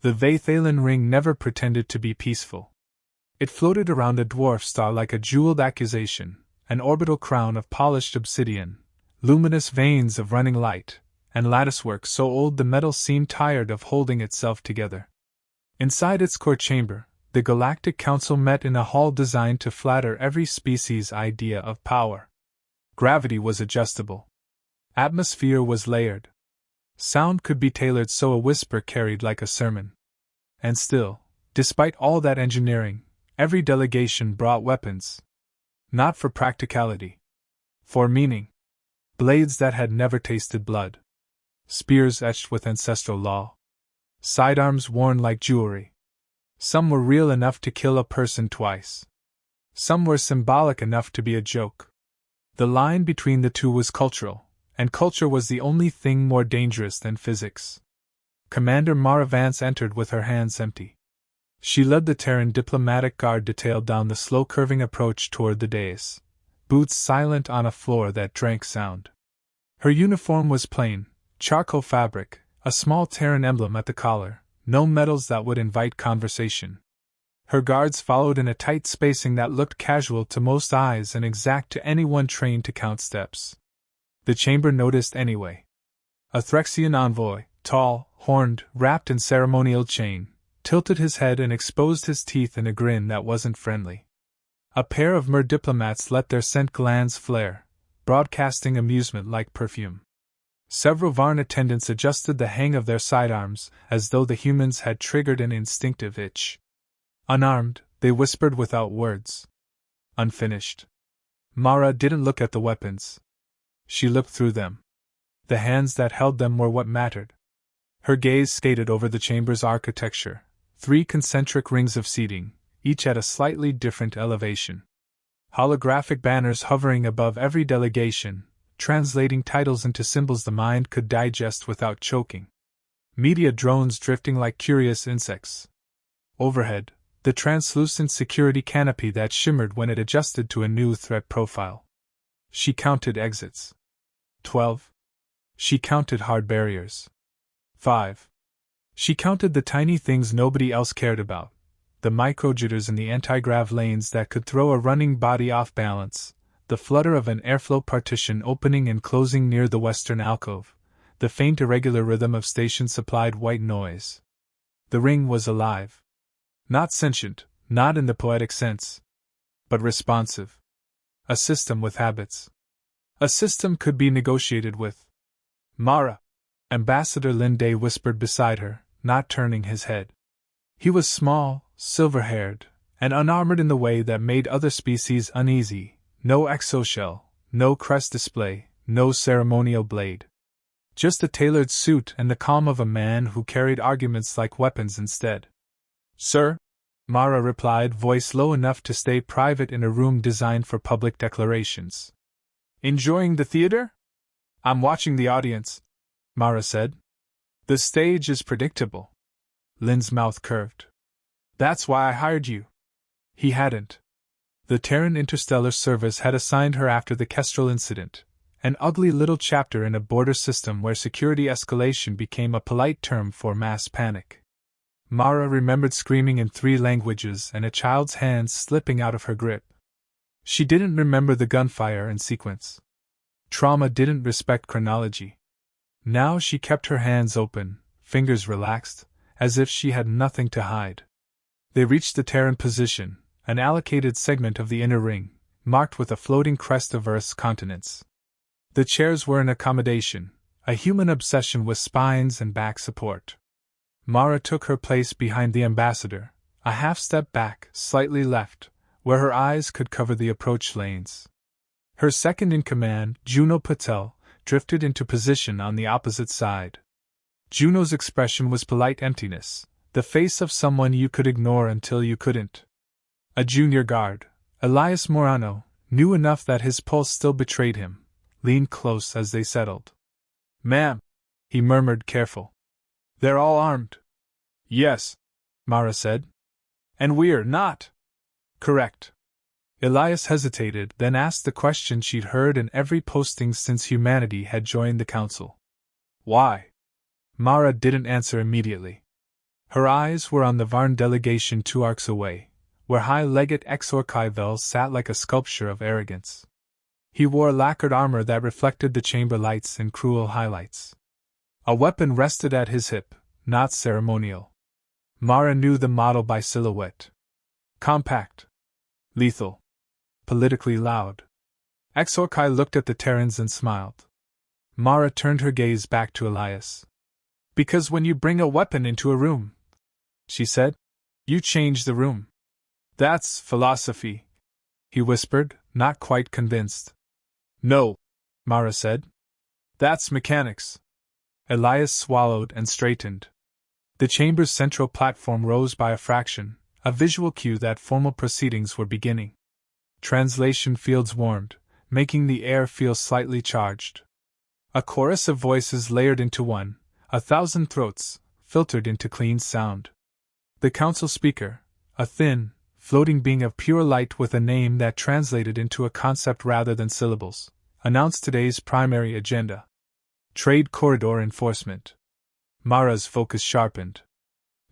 The Vathalan ring never pretended to be peaceful. It floated around a dwarf star like a jeweled accusation, an orbital crown of polished obsidian, luminous veins of running light, and latticework so old the metal seemed tired of holding itself together. Inside its core chamber, the Galactic Council met in a hall designed to flatter every species' idea of power. Gravity was adjustable. Atmosphere was layered. Sound could be tailored so a whisper carried like a sermon. And still, despite all that engineering, every delegation brought weapons. Not for practicality. For meaning. Blades that had never tasted blood. Spears etched with ancestral law. Sidearms worn like jewelry. Some were real enough to kill a person twice. Some were symbolic enough to be a joke. The line between the two was cultural, and culture was the only thing more dangerous than physics. Commander Mara Vance entered with her hands empty. She led the Terran diplomatic guard detail down the slow-curving approach toward the dais, boots silent on a floor that drank sound. Her uniform was plain, charcoal fabric, a small Terran emblem at the collar, no medals that would invite conversation. Her guards followed in a tight spacing that looked casual to most eyes and exact to anyone trained to count steps. The chamber noticed anyway. A Threxian envoy, tall, horned, wrapped in ceremonial chain, tilted his head and exposed his teeth in a grin that wasn't friendly. A pair of Mer diplomats let their scent glands flare, broadcasting amusement like perfume. Several Varn attendants adjusted the hang of their sidearms, as though the humans had triggered an instinctive itch. Unarmed, they whispered without words. Unfinished. Mara didn't look at the weapons. She looked through them. The hands that held them were what mattered. Her gaze skated over the chamber's architecture, 3 concentric rings of seating, each at a slightly different elevation. Holographic banners hovering above every delegation, translating titles into symbols the mind could digest without choking. Media drones drifting like curious insects. Overhead, the translucent security canopy that shimmered when it adjusted to a new threat profile. She counted exits. 12. She counted hard barriers. 5. She counted the tiny things nobody else cared about, the microjitters in the anti-grav lanes that could throw a running body off balance, the flutter of an airflow partition opening and closing near the western alcove, the faint irregular rhythm of station-supplied white noise. The ring was alive. Not sentient, not in the poetic sense, but responsive. A system with habits. A system could be negotiated with. Mara, Ambassador Linday whispered beside her, not turning his head. He was small, silver-haired, and unarmored in the way that made other species uneasy. No exoshell, no crest display, no ceremonial blade. Just a tailored suit and the calm of a man who carried arguments like weapons instead. Sir? Mara replied, voice low enough to stay private in a room designed for public declarations. Enjoying the theater? I'm watching the audience, Mara said. The stage is predictable. Lynn's mouth curved. That's why I hired you. He hadn't. The Terran Interstellar Service had assigned her after the Kestrel incident, an ugly little chapter in a border system where security escalation became a polite term for mass panic. Mara remembered screaming in 3 languages and a child's hands slipping out of her grip. She didn't remember the gunfire in sequence. Trauma didn't respect chronology. Now she kept her hands open, fingers relaxed, as if she had nothing to hide. They reached the Terran position, an allocated segment of the inner ring, marked with a floating crest of Earth's continents. The chairs were an accommodation, a human obsession with spines and back support. Mara took her place behind the ambassador, a half-step back, slightly left, where her eyes could cover the approach lanes. Her second-in-command, Juno Patel, drifted into position on the opposite side. Juno's expression was polite emptiness, the face of someone you could ignore until you couldn't. A junior guard, Elias Morano, knew enough that his pulse still betrayed him, leaned close as they settled. Ma'am, he murmured, careful. They're all armed. Yes, Mara said. And we're not. Correct. Elias hesitated, then asked the question she'd heard in every posting since humanity had joined the Council. Why? Mara didn't answer immediately. Her eyes were on the Varn delegation 2 arcs away, where high-legged Exorkai sat like a sculpture of arrogance. He wore lacquered armor that reflected the chamber lights in cruel highlights. A weapon rested at his hip, not ceremonial. Mara knew the model by silhouette. Compact. Lethal. Politically loud. Exorkai looked at the Terrans and smiled. Mara turned her gaze back to Elias. Because when you bring a weapon into a room, she said, you change the room. That's philosophy, he whispered, not quite convinced. No, Mara said. That's mechanics. Elias swallowed and straightened. The chamber's central platform rose by a fraction, a visual cue that formal proceedings were beginning. Translation fields warmed, making the air feel slightly charged. A chorus of voices layered into one, 1,000 throats, filtered into clean sound. The council speaker, a thin, floating being of pure light with a name that translated into a concept rather than syllables, announced today's primary agenda. Trade corridor enforcement. Mara's focus sharpened.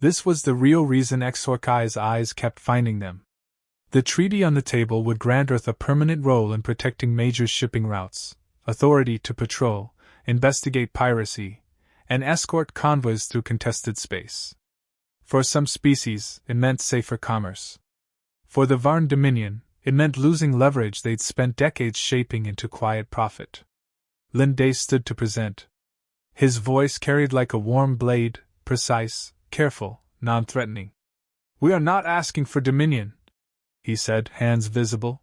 This was the real reason Exorkai's eyes kept finding them. The treaty on the table would grant Earth a permanent role in protecting major shipping routes, authority to patrol, investigate piracy, and escort convoys through contested space. For some species, it meant safer commerce. For the Varn Dominion, it meant losing leverage they'd spent decades shaping into quiet profit. Linday stood to present. His voice carried like a warm blade, precise, careful, non-threatening. We are not asking for dominion, he said, hands visible.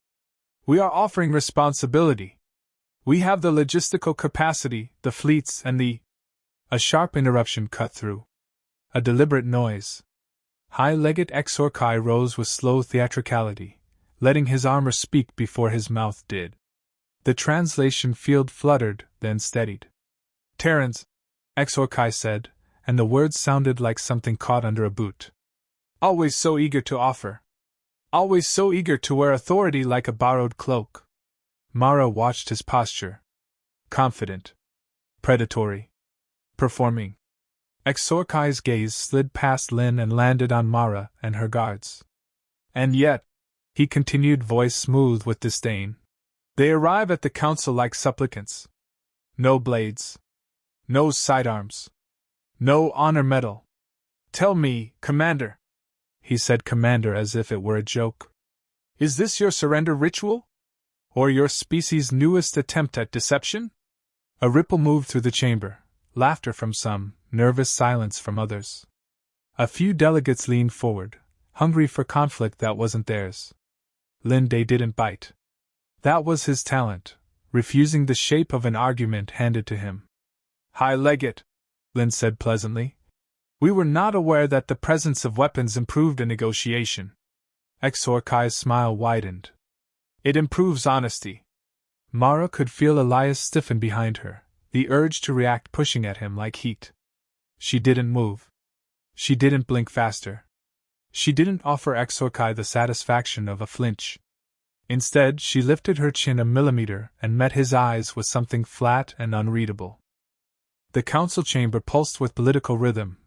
We are offering responsibility. We have the logistical capacity, the fleets, and the... A sharp interruption cut through. A deliberate noise. High-legged Exorkai rose with slow theatricality, letting his armor speak before his mouth did. The translation field fluttered, then steadied. Terrans, Exorkai said, and the words sounded like something caught under a boot. Always so eager to offer. Always so eager to wear authority like a borrowed cloak. Mara watched his posture. Confident. Predatory. Performing. Exorkai's gaze slid past Lin and landed on Mara and her guards. And yet, he continued, voice smooth with disdain, they arrive at the council like supplicants. No blades. No sidearms. No honor medal. Tell me, Commander, he said, Commander, as if it were a joke. Is this your surrender ritual? Or your species' newest attempt at deception? A ripple moved through the chamber, laughter from some, nervous silence from others. A few delegates leaned forward, hungry for conflict that wasn't theirs. Linday didn't bite. That was his talent, refusing the shape of an argument handed to him. High-legged, Lin said pleasantly. We were not aware that the presence of weapons improved a negotiation. Exorkai's smile widened. It improves honesty. Mara could feel Elias stiffen behind her, the urge to react pushing at him like heat. She didn't move. She didn't blink faster. She didn't offer Exorkai the satisfaction of a flinch. Instead, she lifted her chin a millimeter and met his eyes with something flat and unreadable. The council chamber pulsed with political rhythm,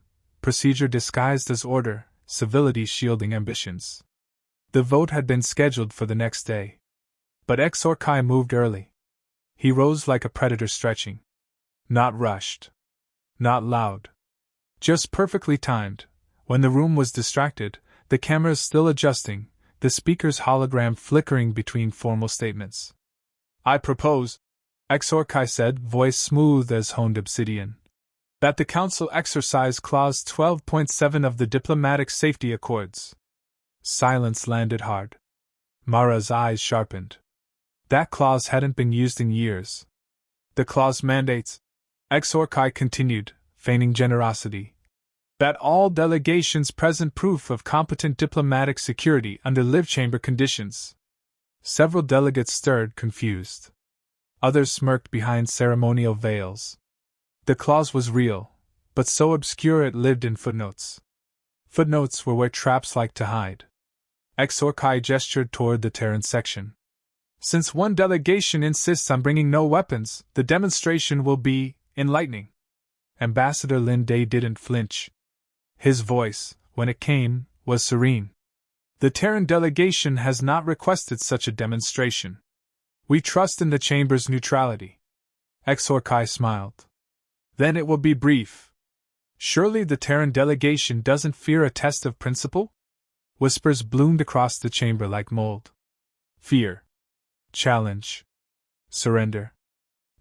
procedure disguised as order, civility shielding ambitions. The vote had been scheduled for the next day. But Exorkai moved early. He rose like a predator stretching. Not rushed. Not loud. Just perfectly timed. When the room was distracted, the cameras still adjusting, the speaker's hologram flickering between formal statements. I propose, Exorkai said, voice smooth as honed obsidian, that the Council exercise Clause 12.7 of the Diplomatic Safety Accords. Silence landed hard. Mara's eyes sharpened. That clause hadn't been used in years. The clause mandates, Exorkai continued, feigning generosity, that all delegations present proof of competent diplomatic security under live-chamber conditions. Several delegates stirred, confused. Others smirked behind ceremonial veils. The clause was real, but so obscure it lived in footnotes. Footnotes were where traps like to hide. Exorkai gestured toward the Terran section. Since one delegation insists on bringing no weapons, the demonstration will be enlightening. Ambassador Linday didn't flinch. His voice, when it came, was serene. The Terran delegation has not requested such a demonstration. We trust in the chamber's neutrality. Exorkai smiled. Then it will be brief. Surely the Terran delegation doesn't fear a test of principle? Whispers bloomed across the chamber like mold. Fear. Challenge. Surrender.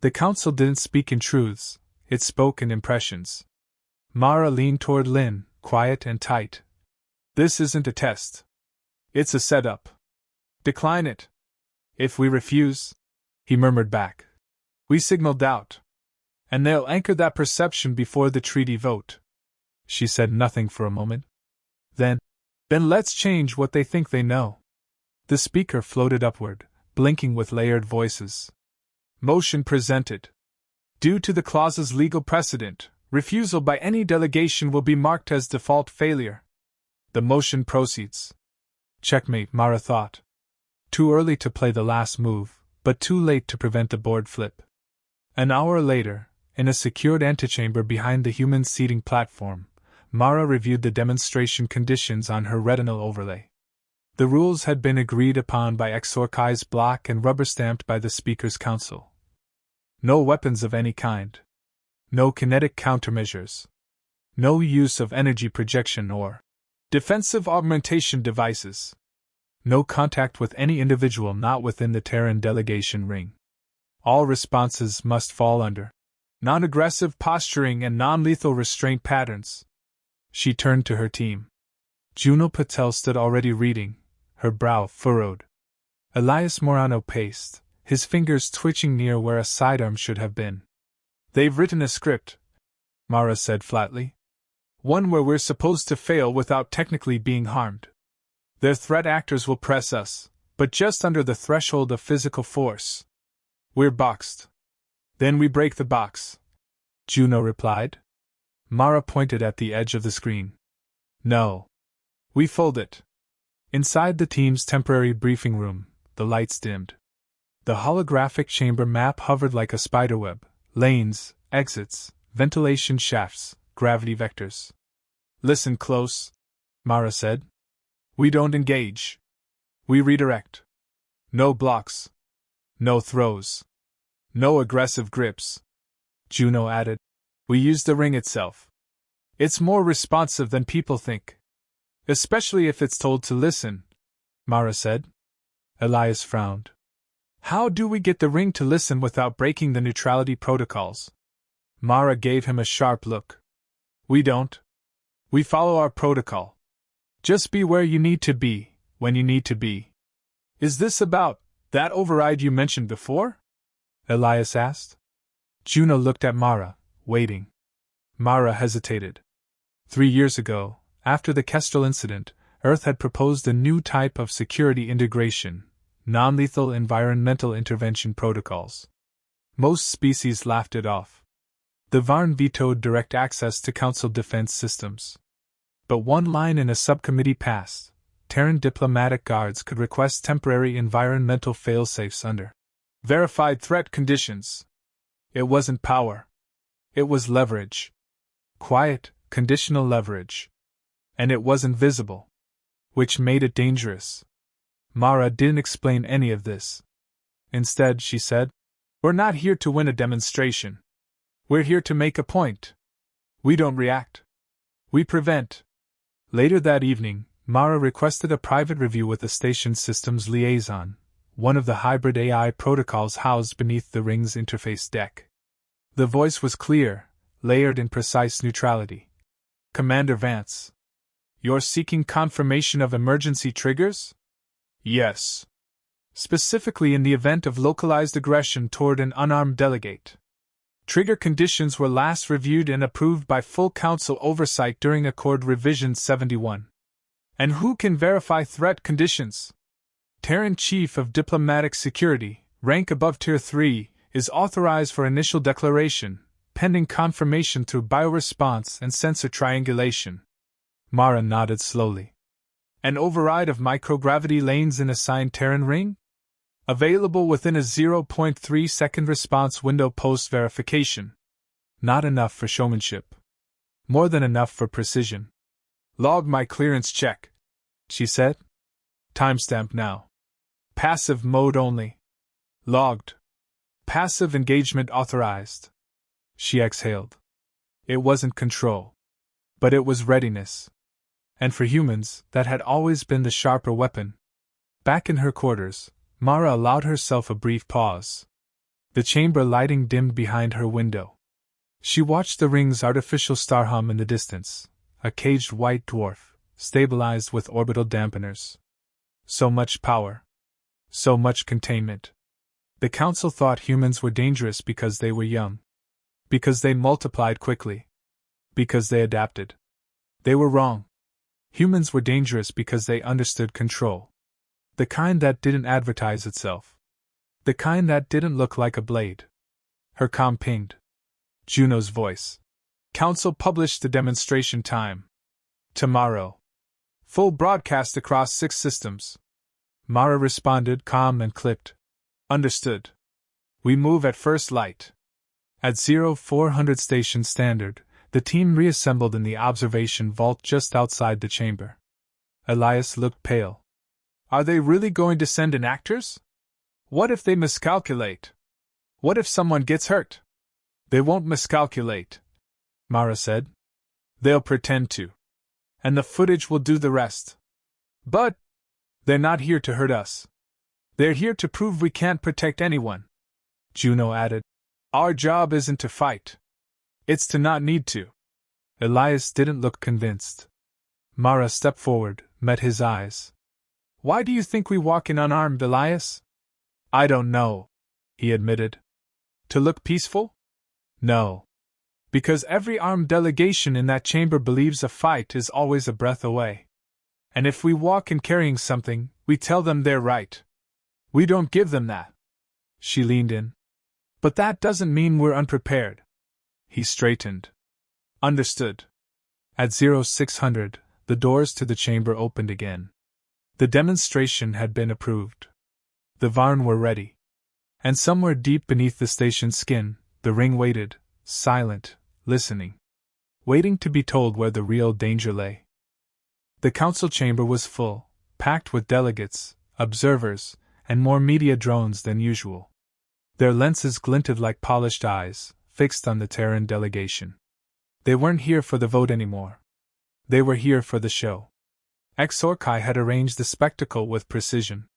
The council didn't speak in truths, it spoke in impressions. Mara leaned toward Lin, quiet and tight. This isn't a test. It's a setup. Decline it. If we refuse, he murmured back, we signal doubt. And they'll anchor that perception before the treaty vote. She said nothing for a moment. Then let's change what they think they know. The speaker floated upward, blinking with layered voices. Motion presented. Due to the clause's legal precedent, refusal by any delegation will be marked as default failure. The motion proceeds. Checkmate, Mara thought. Too early to play the last move, but too late to prevent the board flip. An hour later, in a secured antechamber behind the human seating platform, Mara reviewed the demonstration conditions on her retinal overlay. The rules had been agreed upon by Exorkai's block and rubber-stamped by the Speaker's Council. No weapons of any kind. No kinetic countermeasures. No use of energy projection or defensive augmentation devices. No contact with any individual not within the Terran delegation ring. All responses must fall under non-aggressive posturing and non-lethal restraint patterns. She turned to her team. Juno Patel stood already reading, her brow furrowed. Elias Morano paced, his fingers twitching near where a sidearm should have been. They've written a script, Mara said flatly. One where we're supposed to fail without technically being harmed. Their threat actors will press us, but just under the threshold of physical force. We're boxed. Then we break the box, Juno replied. Mara pointed at the edge of the screen. No. We fold it. Inside the team's temporary briefing room, the lights dimmed. The holographic chamber map hovered like a spiderweb, lanes, exits, ventilation shafts, gravity vectors. Listen close, Mara said. We don't engage. We redirect. No blocks. No throws. No aggressive grips. Juno added. We use the ring itself. It's more responsive than people think. Especially if it's told to listen, Mara said. Elias frowned. How do we get the ring to listen without breaking the neutrality protocols? Mara gave him a sharp look. We don't. We follow our protocol. Just be where you need to be, when you need to be. Is this about that override you mentioned before? Elias asked. Juno looked at Mara, waiting. Mara hesitated. 3 years ago, after the Kestrel incident, Earth had proposed a new type of security integration, non-lethal environmental intervention protocols. Most species laughed it off. The Varn vetoed direct access to Council defense systems. But one line in a subcommittee passed: Terran diplomatic guards could request temporary environmental failsafes under verified threat conditions. It wasn't power. It was leverage. Quiet, conditional leverage. And it wasn't visible. Which made it dangerous. Mara didn't explain any of this. Instead, she said, we're not here to win a demonstration. We're here to make a point. We don't react. We prevent. Later that evening, Mara requested a private review with the station systems liaison, one of the hybrid AI protocols housed beneath the ring's interface deck. The voice was clear, layered in precise neutrality. Commander Vance. You're seeking confirmation of emergency triggers? Yes. Specifically in the event of localized aggression toward an unarmed delegate. Trigger conditions were last reviewed and approved by full Council oversight during Accord Revision 71. And who can verify threat conditions? Terran Chief of Diplomatic Security, rank above Tier 3, is authorized for initial declaration, pending confirmation through bioresponse and sensor triangulation. Mara nodded slowly. An override of microgravity lanes in assigned Terran ring? Available within a 0.3 second response window post-verification. Not enough for showmanship. More than enough for precision. Log my clearance check, she said. Timestamp now. Passive mode only. Logged. Passive engagement authorized. She exhaled. It wasn't control. But it was readiness. And for humans, that had always been the sharper weapon. Back in her quarters, Mara allowed herself a brief pause. The chamber lighting dimmed behind her window. She watched the ring's artificial star hum in the distance, a caged white dwarf, stabilized with orbital dampeners. So much power. So much containment. The Council thought humans were dangerous because they were young. Because they multiplied quickly. Because they adapted. They were wrong. Humans were dangerous because they understood control. The kind that didn't advertise itself. The kind that didn't look like a blade. Her comm pinged. Juno's voice. Council published the demonstration time. Tomorrow. Full broadcast across 6 systems. Mara responded, calm and clipped. Understood. We move at first light. At 0400 station standard, the team reassembled in the observation vault just outside the chamber. Elias looked pale. Are they really going to send in actors? What if they miscalculate? What if someone gets hurt? They won't miscalculate, Mara said. They'll pretend to. And the footage will do the rest. But they're not here to hurt us. They're here to prove we can't protect anyone, Juno added. Our job isn't to fight. It's to not need to. Elias didn't look convinced. Mara stepped forward, met his eyes. Why do you think we walk in unarmed, Elias? I don't know, he admitted. To look peaceful? No. Because every armed delegation in that chamber believes a fight is always a breath away. And if we walk in carrying something, we tell them they're right. We don't give them that. She leaned in. But that doesn't mean we're unprepared. He straightened. Understood. At 0600, the doors to the chamber opened again. The demonstration had been approved. The Varn were ready. And somewhere deep beneath the station's skin, the ring waited, silent, listening. Waiting to be told where the real danger lay. The council chamber was full, packed with delegates, observers, and more media drones than usual. Their lenses glinted like polished eyes, fixed on the Terran delegation. They weren't here for the vote anymore. They were here for the show. Exorkai had arranged the spectacle with precision.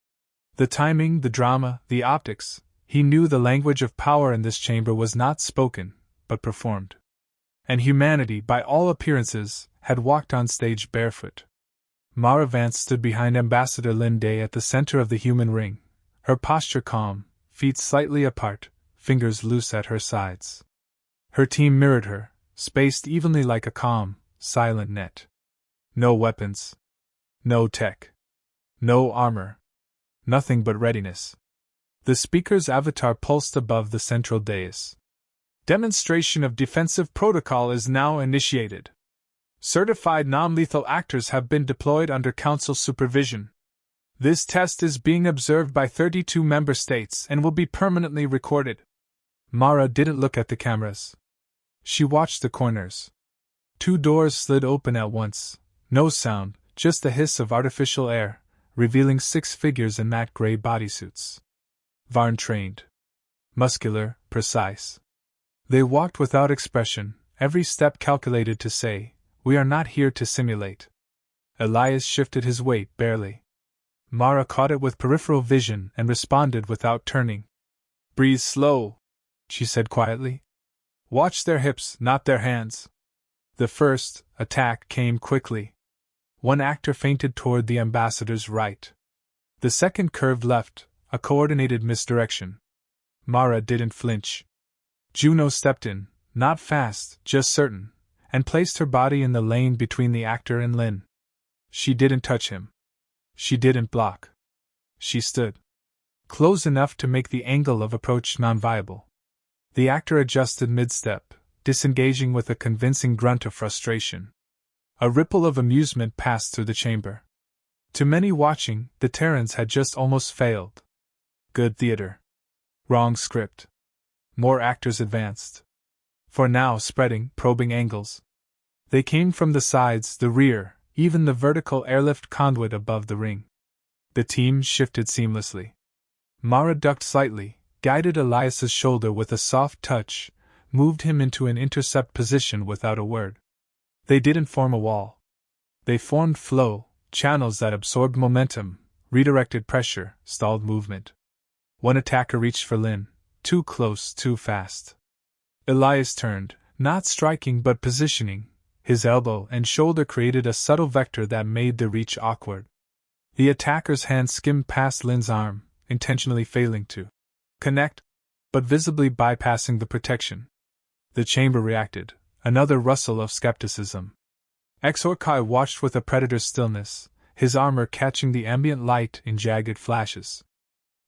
The timing, the drama, the optics, he knew the language of power in this chamber was not spoken, but performed. And humanity, by all appearances, had walked on stage barefoot. Mara Vance stood behind Ambassador Linday at the center of the human ring, her posture calm, feet slightly apart, fingers loose at her sides. Her team mirrored her, spaced evenly like a calm, silent net. No weapons. No tech. No armor. Nothing but readiness. The speaker's avatar pulsed above the central dais. Demonstration of defensive protocol is now initiated. Certified non-lethal actors have been deployed under Council supervision. This test is being observed by 32 member states and will be permanently recorded. Mara didn't look at the cameras. She watched the corners. 2 doors slid open at once, no sound, just the hiss of artificial air, revealing 6 figures in matte gray bodysuits. Varn trained. Muscular, precise. They walked without expression, every step calculated to say, "We are not here to simulate." Elias shifted his weight barely. Mara caught it with peripheral vision and responded without turning. "Breathe slow," she said quietly. "Watch their hips, not their hands." The first attack came quickly. One actor feinted toward the ambassador's right. The second curved left, a coordinated misdirection. Mara didn't flinch. Juno stepped in, not fast, just certain, and placed her body in the lane between the actor and Lin. She didn't touch him. She didn't block. She stood close enough to make the angle of approach non-viable. The actor adjusted mid-step, disengaging with a convincing grunt of frustration. A ripple of amusement passed through the chamber. To many watching, the Terrans had just almost failed. Good theater. Wrong script. More actors advanced. For now spreading, probing angles. They came from the sides, the rear, even the vertical airlift conduit above the ring. The team shifted seamlessly. Mara ducked slightly, guided Elias's shoulder with a soft touch, moved him into an intercept position without a word. They didn't form a wall. They formed flow, channels that absorbed momentum, redirected pressure, stalled movement. One attacker reached for Lin, too close, too fast. Elias turned, not striking but positioning. His elbow and shoulder created a subtle vector that made the reach awkward. The attacker's hand skimmed past Lin's arm, intentionally failing to connect, but visibly bypassing the protection. The chamber reacted, another rustle of skepticism. Exorkai watched with a predator's stillness, his armor catching the ambient light in jagged flashes.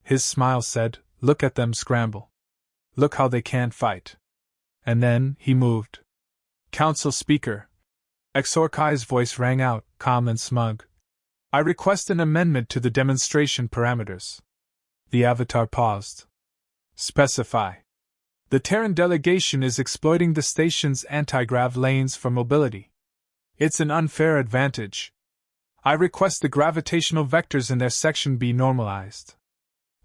His smile said, "Look at them scramble. Look how they can't fight." And then he moved. "Council Speaker." Exorkai's voice rang out, calm and smug. "I request an amendment to the demonstration parameters." The Avatar paused. "Specify." "The Terran delegation is exploiting the station's anti-grav lanes for mobility. It's an unfair advantage. I request the gravitational vectors in their section be normalized."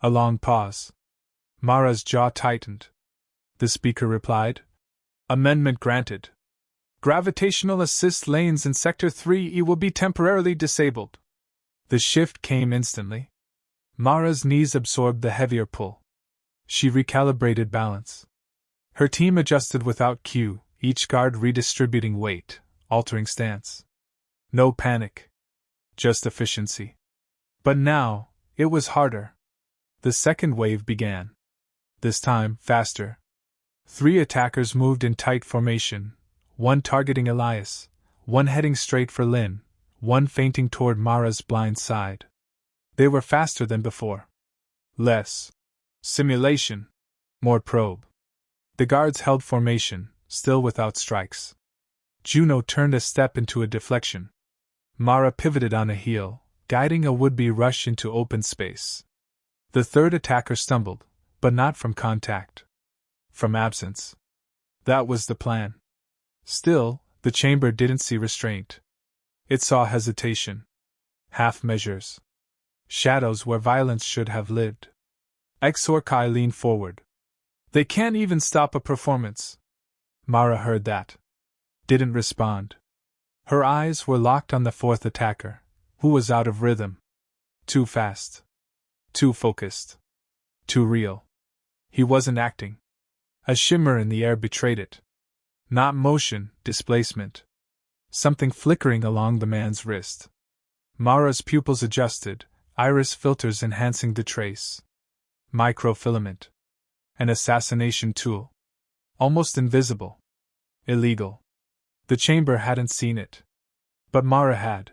A long pause. Mara's jaw tightened. The speaker replied, "Amendment granted. Gravitational assist lanes in Sector 3E will be temporarily disabled." The shift came instantly. Mara's knees absorbed the heavier pull. She recalibrated balance. Her team adjusted without cue, each guard redistributing weight, altering stance. No panic. Just efficiency. But now, it was harder. The second wave began. This time, faster. 3 attackers moved in tight formation, one targeting Elias, one heading straight for Lin, one feinting toward Mara's blind side. They were faster than before. Less simulation, more probe. The guards held formation, still without strikes. Juno turned a step into a deflection. Mara pivoted on a heel, guiding a would-be rush into open space. The third attacker stumbled, but not from contact. From absence. That was the plan. Still, the chamber didn't see restraint. It saw hesitation. Half measures. Shadows where violence should have lived. Exorkai leaned forward. "They can't even stop a performance." Mara heard that. Didn't respond. Her eyes were locked on the fourth attacker, who was out of rhythm. Too fast. Too focused. Too real. He wasn't acting. A shimmer in the air betrayed it. Not motion, displacement. Something flickering along the man's wrist. Mara's pupils adjusted, iris filters enhancing the trace. Microfilament. An assassination tool. Almost invisible. Illegal. The chamber hadn't seen it. But Mara had.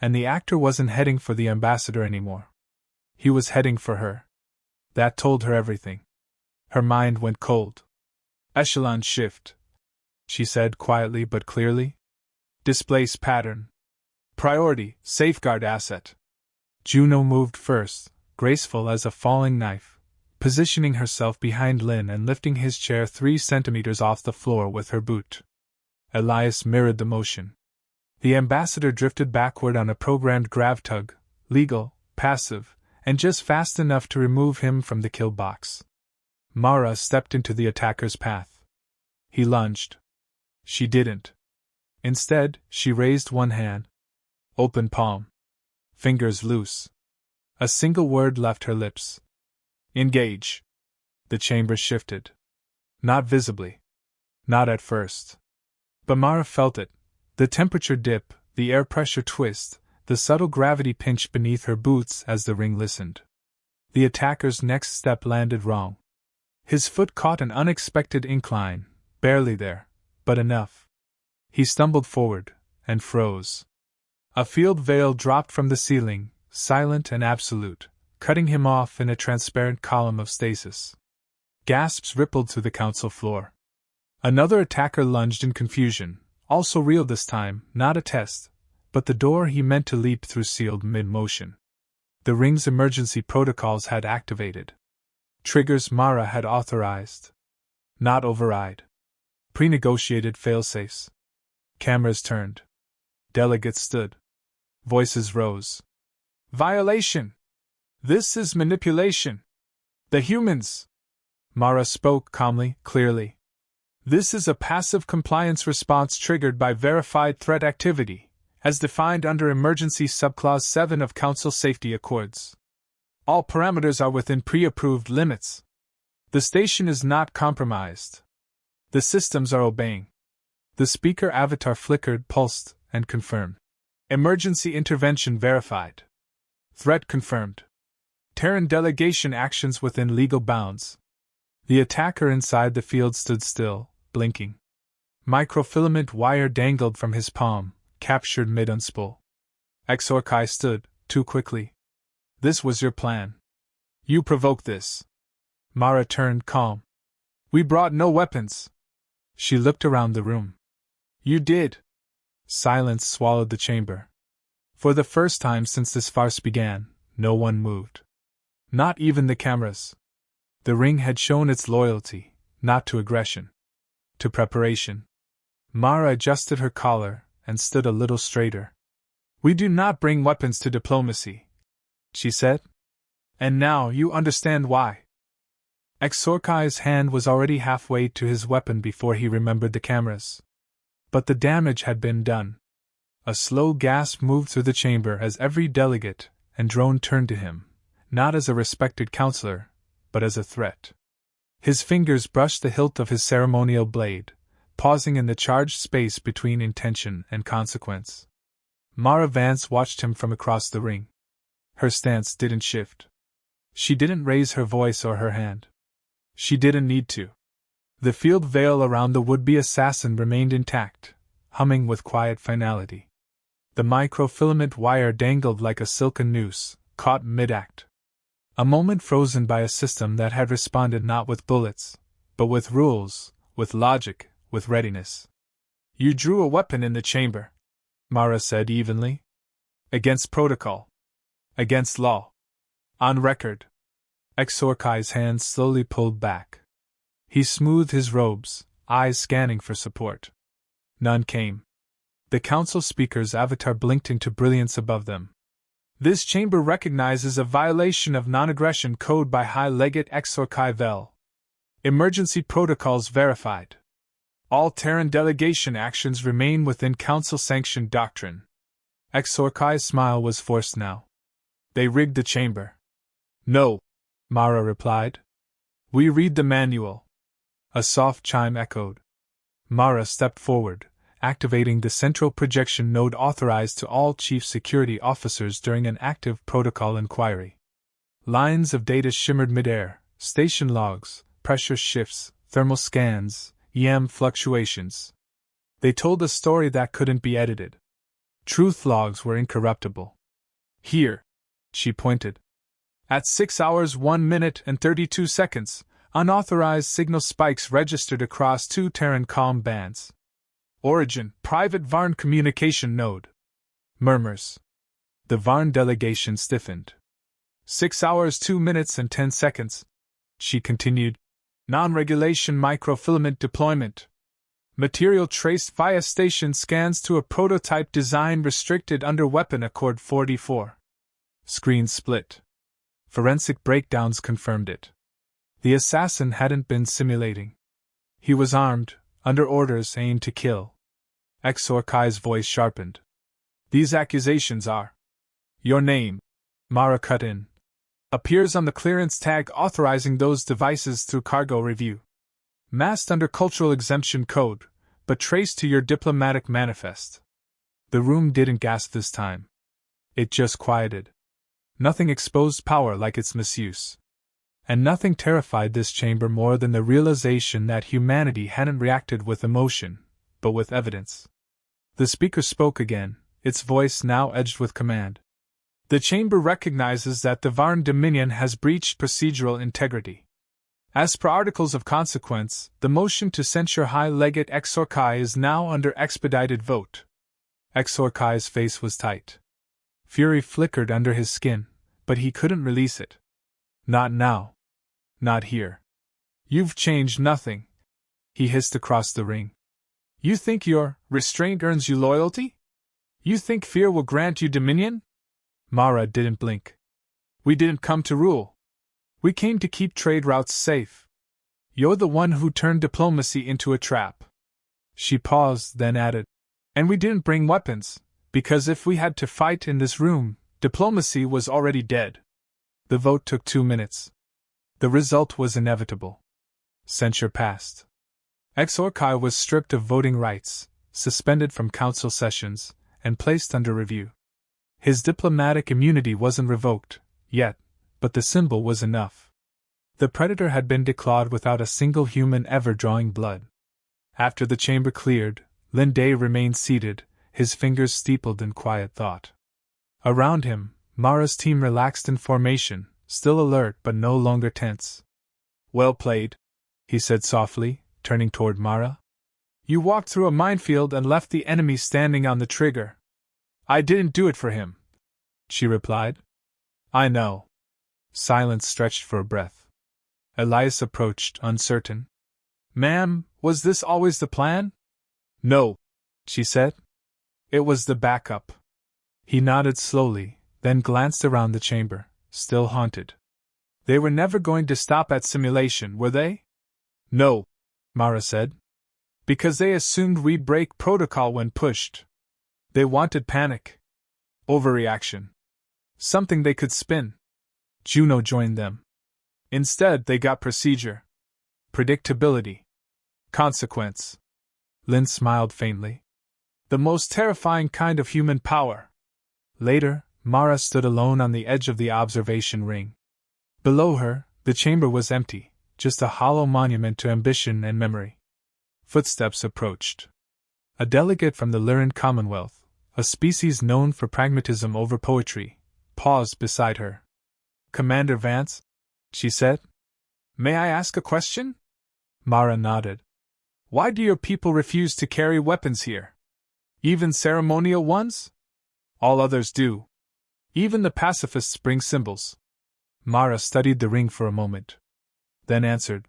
And the actor wasn't heading for the ambassador anymore. He was heading for her. That told her everything. Her mind went cold. "Echelon shift," she said quietly but clearly. "Displace pattern. Priority, safeguard asset." Juno moved first, graceful as a falling knife, positioning herself behind Lin and lifting his chair 3 centimeters off the floor with her boot. Elias mirrored the motion. The ambassador drifted backward on a programmed grav tug, legal, passive, and just fast enough to remove him from the kill box. Mara stepped into the attacker's path. He lunged. She didn't. Instead, she raised one hand. Open palm. Fingers loose. A single word left her lips. "Engage." The chamber shifted. Not visibly. Not at first. But Mara felt it. The temperature dip, the air pressure twist, the subtle gravity pinch beneath her boots as the ring listened. The attacker's next step landed wrong. His foot caught an unexpected incline, barely there, but enough. He stumbled forward, and froze. A field veil dropped from the ceiling, silent and absolute, cutting him off in a transparent column of stasis. Gasps rippled through the council floor. Another attacker lunged in confusion, also real this time, not a test, but the door he meant to leap through sealed mid-motion. The ring's emergency protocols had activated. Triggers Mara had authorized. Not override. Pre-negotiated failsafes. Cameras turned. Delegates stood. Voices rose. Violation! This is manipulation! The humans! Mara spoke calmly, clearly. This is a passive compliance response triggered by verified threat activity, as defined under Emergency Subclause 7 of Council Safety Accords. All parameters are within pre-approved limits. The station is not compromised. The systems are obeying. The speaker avatar flickered, pulsed, and confirmed. Emergency intervention verified. Threat confirmed. Terran delegation actions within legal bounds. The attacker inside the field stood still, blinking. Microfilament wire dangled from his palm, captured mid-unspool. Exorkai stood, too quickly. This was your plan. You provoked this. Mara turned calm. We brought no weapons. She looked around the room. You did. Silence swallowed the chamber. For the first time since this farce began, no one moved. Not even the cameras. The ring had shown its loyalty, not to aggression, to preparation. Mara adjusted her collar and stood a little straighter. We do not bring weapons to diplomacy, she said. And now you understand why. Exorkai's hand was already halfway to his weapon before he remembered the cameras. But the damage had been done. A slow gasp moved through the chamber as every delegate and drone turned to him, not as a respected counselor, but as a threat. His fingers brushed the hilt of his ceremonial blade, pausing in the charged space between intention and consequence. Mara Vance watched him from across the ring. Her stance didn't shift. She didn't raise her voice or her hand. She didn't need to. The field veil around the would-be assassin remained intact, humming with quiet finality. The microfilament wire dangled like a silken noose, caught mid-act. A moment frozen by a system that had responded not with bullets, but with rules, with logic, with readiness. You drew a weapon in the chamber, Mara said evenly. Against protocol. Against law. On record. Exorkai's hands slowly pulled back. He smoothed his robes, eyes scanning for support. None came. The council speaker's avatar blinked into brilliance above them. This chamber recognizes a violation of non-aggression code by High Legate Exorkai Vel. Emergency protocols verified. All Terran delegation actions remain within council-sanctioned doctrine. Exorkai's smile was forced now. They rigged the chamber. No, Mara replied. We read the manual. A soft chime echoed. Mara stepped forward, activating the central projection node authorized to all chief security officers during an active protocol inquiry. Lines of data shimmered midair, station logs, pressure shifts, thermal scans, EM fluctuations. They told a story that couldn't be edited. Truth logs were incorruptible. Here, she pointed. At 6 hours 1 minute and 32 seconds, unauthorized signal spikes registered across 2 Terran comm bands. Origin, private Varn communication node. Murmurs. The Varn delegation stiffened. 6 hours 2 minutes and 10 seconds, she continued. Non-regulation microfilament deployment. Material traced via station scans to a prototype design restricted under Weapon Accord 44. Screen split. Forensic breakdowns confirmed it. The assassin hadn't been simulating. He was armed, under orders aimed to kill. Exorkai's voice sharpened. These accusations are. Your name, Mara cut in, appears on the clearance tag authorizing those devices through cargo review. Masked under cultural exemption code, but traced to your diplomatic manifest. The room didn't gasp this time. It just quieted. Nothing exposed power like its misuse. And nothing terrified this chamber more than the realization that humanity hadn't reacted with emotion, but with evidence. The speaker spoke again, its voice now edged with command. The chamber recognizes that the Varn Dominion has breached procedural integrity. As per Articles of Consequence, the motion to censure High Legate Exorkai is now under expedited vote. Exorkai's face was tight. Fury flickered under his skin, but he couldn't release it. Not now. Not here. You've changed nothing, he hissed across the ring. You think your restraint earns you loyalty? You think fear will grant you dominion? Mara didn't blink. We didn't come to rule. We came to keep trade routes safe. You're the one who turned diplomacy into a trap. She paused, then added, and we didn't bring weapons, because if we had to fight in this room, diplomacy was already dead. The vote took 2 minutes. The result was inevitable. Censure passed. Exorkai was stripped of voting rights, suspended from council sessions, and placed under review. His diplomatic immunity wasn't revoked, yet, but the symbol was enough. The predator had been declawed without a single human ever drawing blood. After the chamber cleared, Lin Day remained seated, his fingers steepled in quiet thought. Around him, Mara's team relaxed in formation, still alert but no longer tense. Well played, he said softly, turning toward Mara. You walked through a minefield and left the enemy standing on the trigger. I didn't do it for him, she replied. I know. Silence stretched for a breath. Elias approached, uncertain. Ma'am, was this always the plan? No, she said. It was the backup. He nodded slowly, then glanced around the chamber, still haunted. They were never going to stop at simulation, were they? No, Mara said. Because they assumed we'd break protocol when pushed. They wanted panic. Overreaction. Something they could spin. Juno joined them. Instead, they got procedure. Predictability. Consequence. Lin smiled faintly. The most terrifying kind of human power. Later, Mara stood alone on the edge of the observation ring. Below her, the chamber was empty, just a hollow monument to ambition and memory. Footsteps approached. A delegate from the Lyran Commonwealth, a species known for pragmatism over poetry, paused beside her. Commander Vance, she said. May I ask a question? Mara nodded. Why do your people refuse to carry weapons here? Even ceremonial ones? All others do. Even the pacifists bring symbols. Mara studied the ring for a moment. Then answered.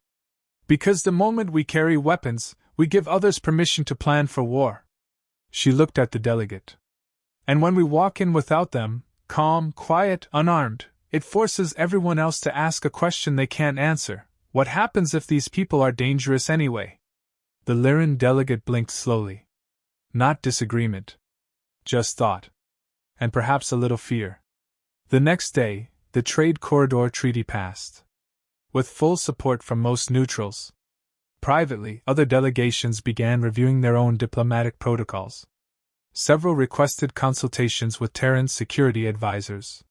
Because the moment we carry weapons, we give others permission to plan for war. She looked at the delegate. And when we walk in without them, calm, quiet, unarmed, it forces everyone else to ask a question they can't answer. What happens if these people are dangerous anyway? The Lyran delegate blinked slowly. Not disagreement. Just thought. And perhaps a little fear. The next day, the Trade Corridor Treaty passed. With full support from most neutrals. Privately, other delegations began reviewing their own diplomatic protocols. Several requested consultations with Terran's security advisors.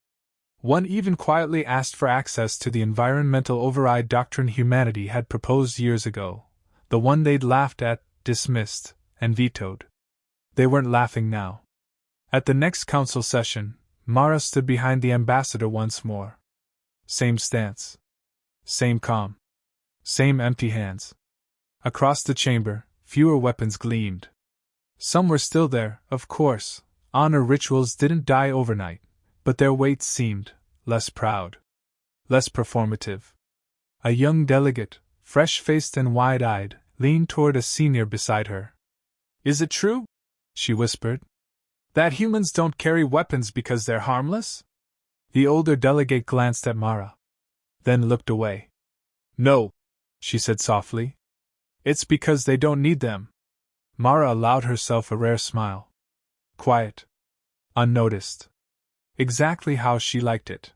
One even quietly asked for access to the environmental override doctrine humanity had proposed years ago, the one they'd laughed at, dismissed, and vetoed. They weren't laughing now. At the next council session, Mara stood behind the ambassador once more. Same stance. Same calm. Same empty hands. Across the chamber, fewer weapons gleamed. Some were still there, of course. Honor rituals didn't die overnight, but their weight seemed less proud. Less performative. A young delegate, fresh-faced and wide-eyed, leaned toward a senior beside her. Is it true? She whispered. That humans don't carry weapons because they're harmless? The older delegate glanced at Mara. Then looked away. No, she said softly. It's because they don't need them. Mara allowed herself a rare smile. Quiet. Unnoticed. Exactly how she liked it.